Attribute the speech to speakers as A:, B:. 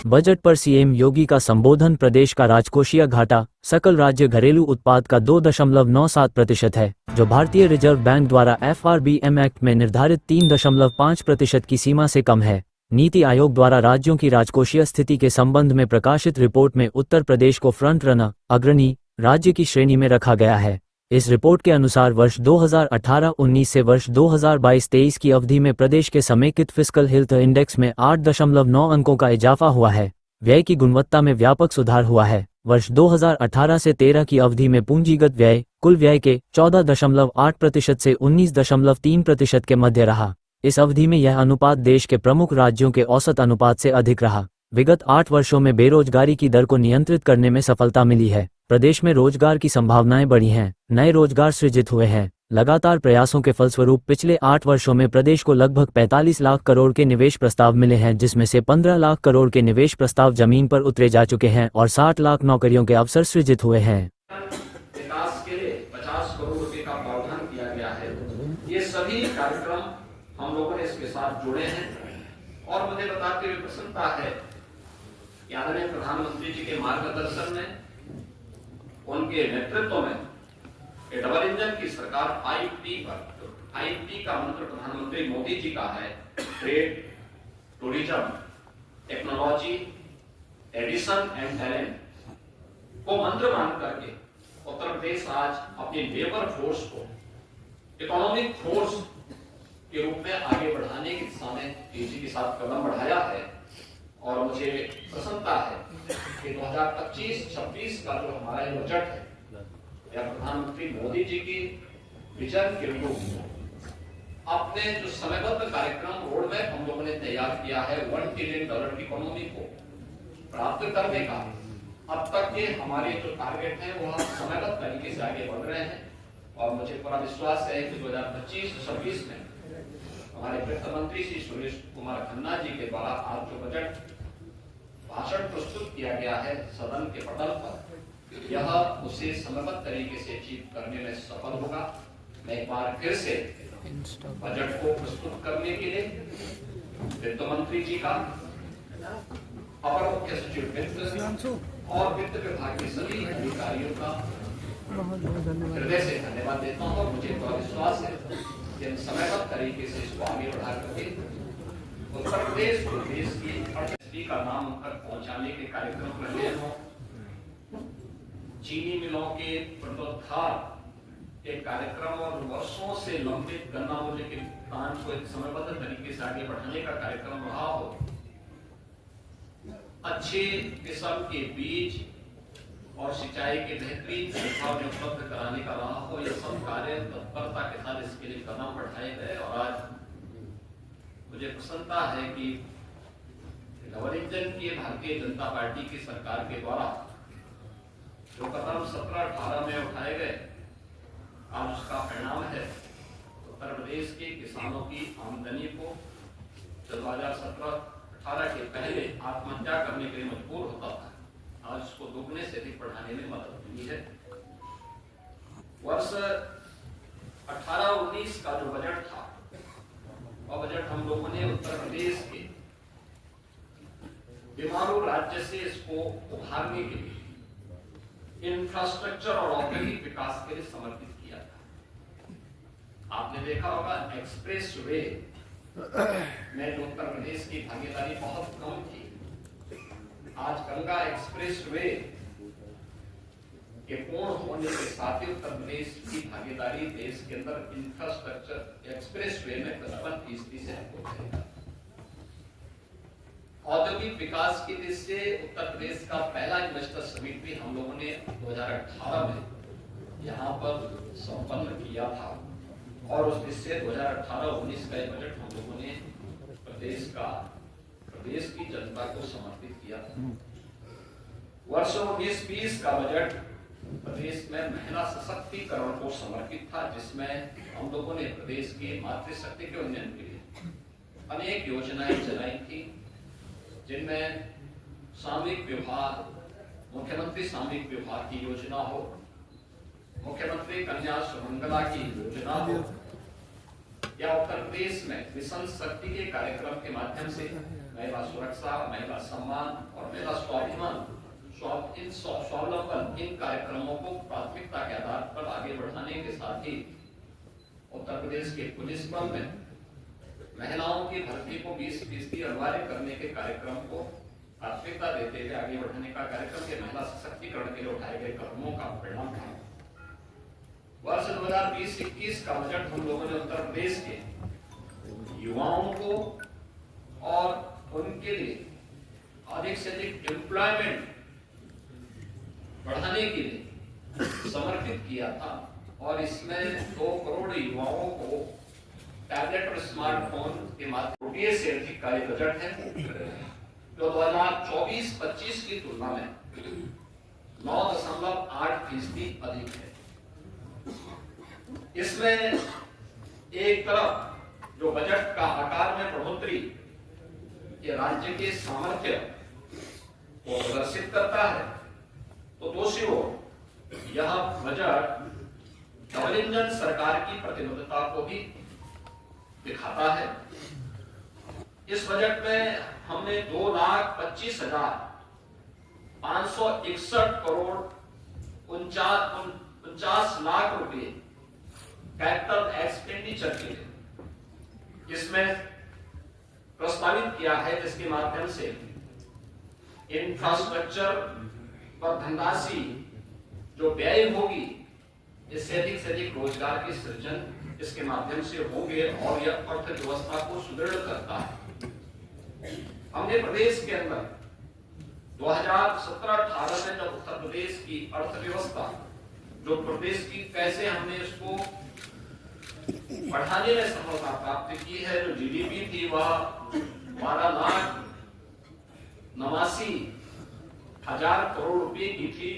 A: Budget पर CM योगी का संबोधन। प्रदेश का राजकोषीय घाटा सकल राज्य घरेलू उत्पाद का 2.97% है, जो भारतीय रिजर्व बैंक द्वारा FRBM एक्ट में निर्धारित 3.5% की सीमा से कम है। नीति आयोग द्वारा राज्यों की राजकोषीय स्थिति के संबंध में प्रकाशित रिपोर्ट में उत्तर प्रदेश को फ्रंट रनर अग्रणी राज्य की श्रेणी में रखा गया है। इस रिपोर्ट के अनुसार वर्ष 2018-19 से वर्ष 2022-23 की अवधि में प्रदेश के समेकित फिस्कल हेल्थ इंडेक्स में 8.9 अंकों का इजाफा हुआ है। व्यय की गुणवत्ता में व्यापक सुधार हुआ है। वर्ष 2018 से 13 की अवधि में पूंजीगत व्यय कुल व्यय के 14.8% से 19.3% के मध्य रहा। इस अवधि में यह अनुपात देश के प्रमुख राज्यों के औसत अनुपात से अधिक रहा। विगत 8 वर्षों में बेरोजगारी की दर को नियंत्रित करने में सफलता मिली है। प्रदेश में रोजगार की संभावनाएं बढ़ी हैं, नए रोजगार सृजित हुए हैं। लगातार प्रयासों के फलस्वरूप पिछले 8 वर्षों में प्रदेश को लगभग 45 लाख करोड़ के निवेश प्रस्ताव मिले हैं, जिसमें से 15 लाख करोड़ के निवेश प्रस्ताव जमीन पर उतरे जा चुके हैं और 60 लाख नौकरियों के अवसर सृजित हुए हैं।
B: विकास के लिए 50 करोड़ रुपए का प्रावधान किया गया है। ये सभी कार्यक्रम हम लोगों ने इसके साथ जुड़े हैं और मुझे बताते हुए प्रसन्नता है कि आदरणीय प्रधानमंत्री जी के मार्गदर्शन में, उनके नेतृत्व में ये डबल इंजन की सरकार 5T पर, 5T का मंत्र प्रधानमंत्री मोदी जी का है, trade, tourism, technology, tradition and talent को मंत्र मान करके उत्तर प्रदेश आज अपनी लेबर फोर्स को इकोनॉमिक फोर्स के रूप में आगे बढ़ाने की दिशा में तेजी के साथ कदम बढ़ाया है। और मुझे प्रसन्नता है कि 2025-26 का जो हमारा बजट है, यह प्रधानमंत्री मोदी जी की विजन के अनुरूप अपने जो समयबद्ध कार्यक्रम रोड मैप हम लोगों ने तैयार किया है, $1 ट्रिलियन की इकोनॉमी को प्राप्त करने का अब तक के हमारे जो टारगेट है वह समयबद्ध तरीके से आगे बढ़ रहे हैं। और मुझे पूरा विश्वास है कि 2025-26 में हमारे वित्त मंत्री श्री सुरेश कुमार खन्ना जी के द्वारा आज जो बजट भाषण प्रस्तुत किया गया है सदन के पटल पर, यह उसे समयबद्ध तरीके से अचीव करने में सफल होगा। मैं एक बार फिर से बजट को प्रस्तुत करने के लिए वित्त मंत्री जी का, अपर मुख्य सचिव वित्त और वित्त विभाग के सभी अधिकारियों का हृदय से धन्यवाद देता हूँ। और मुझे पूरा विश्वास है कि समयबद्ध तरीके से इसको आगे बढ़ा करके उत्तर प्रदेश को देश की अर्थव्यवस्था का नाम तक पहुंचाने के कार्यक्रम रहे हों। चीनी मिलों के पुनरुद्धार के कार्यक्रम और वर्षों से लंबित गन्ना मूल्य के भुगतान को एक समयबद्ध तरीके से आगे बढ़ाने का कार्यक्रम रहा हो। अच्छे किस्म के बीज और सिंचाई के बेहतरीन सुविधाओं में उपलब्ध कराने का रहा हो। यह सब कार्य तत्परता के साथ इसके लिए कदम बढ़ाए गए और आज मुझे प्रसन्नता है कि डबल इंजन की भारतीय जनता पार्टी की सरकार के द्वारा जो कदम 17-18 में उठाए गए, आज उसका परिणाम है उत्तर प्रदेश के किसानों की आमदनी को जो 2017-18 के पहले आत्महत्या करने के लिए मजबूर होता था, आज उसको दोगुने से अधिक बढ़ाने में मदद मिली है। वर्ष 18-19 का जो बजट था, वह बजट हम लोगों ने उत्तर प्रदेश के बीमारू राज्य से इसको उभारने के लिए इंफ्रास्ट्रक्चर और औद्योगिक विकास के लिए समर्पित किया था। आपने देखा होगा एक्सप्रेस वे में जो उत्तर प्रदेश की भागीदारी बहुत कम थी, आज गंगा एक्सप्रेस वे के पूर्ण होने के साथ ही उत्तर प्रदेश की भागीदारी देश के अंदर इंफ्रास्ट्रक्चर एक्सप्रेस वे में 55% से हो जाएगा। औद्योगिक विकास की दृष्टि से उत्तर प्रदेश का पहला इन्वेस्टर समिट भी हम लोगों ने 2018 में यहाँ पर संपन्न किया था और उस दृष्टि से 2018-19 का बजट हम लोगों ने प्रदेश की जनता को समर्पित किया था। वर्ष 19-20 का बजट प्रदेश में महिला सशक्तिकरण को समर्पित था, जिसमें हम लोगों ने प्रदेश की मातृशक्ति के उन्नयन के लिए अनेक योजनाएं चलाई थी, जिनमें सामूहिक विवाह, मुख्यमंत्री सामूहिक विवाह की योजना हो, मुख्यमंत्री कन्या सुमंगला की योजना हो, या उत्तर प्रदेश में मिशन शक्ति के कार्यक्रम के माध्यम से महिला सुरक्षा, महिला सम्मान और महिला स्वाभिमान इन स्वावलंबन इन कार्यक्रमों को प्राथमिकता के आधार पर आगे बढ़ाने के साथ ही उत्तर प्रदेश के पुलिस बल में महिलाओं की भर्ती को 20% अनिवार्य करने के कार्यक्रम को प्राथमिकता देते हुए आगे बढ़ाने का कार्यक्रम के महिला सशक्तिकरण के लिए उठाए गए कदमों का परिणाम है। वर्ष 2020-21 का बजट हम लोगों ने उत्तर प्रदेश के युवाओं को और उनके लिए अधिक से अधिक एम्प्लॉयमेंट बढ़ाने के लिए समर्पित किया था और इसमें 2 करोड़ युवाओं को टैबलेट और स्मार्टफोन के माध्यम से अधिक का बजट है जो 2024-25 की तुलना में 9.8% अधिक है। इसमें एक तरफ जो बजट का आकार में बढ़ोतरी ये राज्य के सामर्थ्य को प्रदर्शित करता है, तो दूसरी ओर यह बजट डबल इंजन सरकार की प्रतिबद्धता को भी दिखाता है। इस बजट में हमने 2,25,561 करोड़ 49 लाख रुपए कैपिटल एक्सपेंडिचर के लिए इसमें प्रस्तावित किया है, जिसके माध्यम से इंफ्रास्ट्रक्चर पर धनराशि जो व्यय होगी इससे अधिक रोजगार की सृजन इसके माध्यम से होंगे और यह अर्थव्यवस्था को सुदृढ़ करता है। हमने प्रदेश के अंदर 2017-18 में जब उत्तर प्रदेश की अर्थव्यवस्था जो प्रदेश की कैसे हमने इसको बढ़ाने में सफलता प्राप्त की है, जो जीडीपी थी वह 12,89,000 करोड़ रुपए की थी।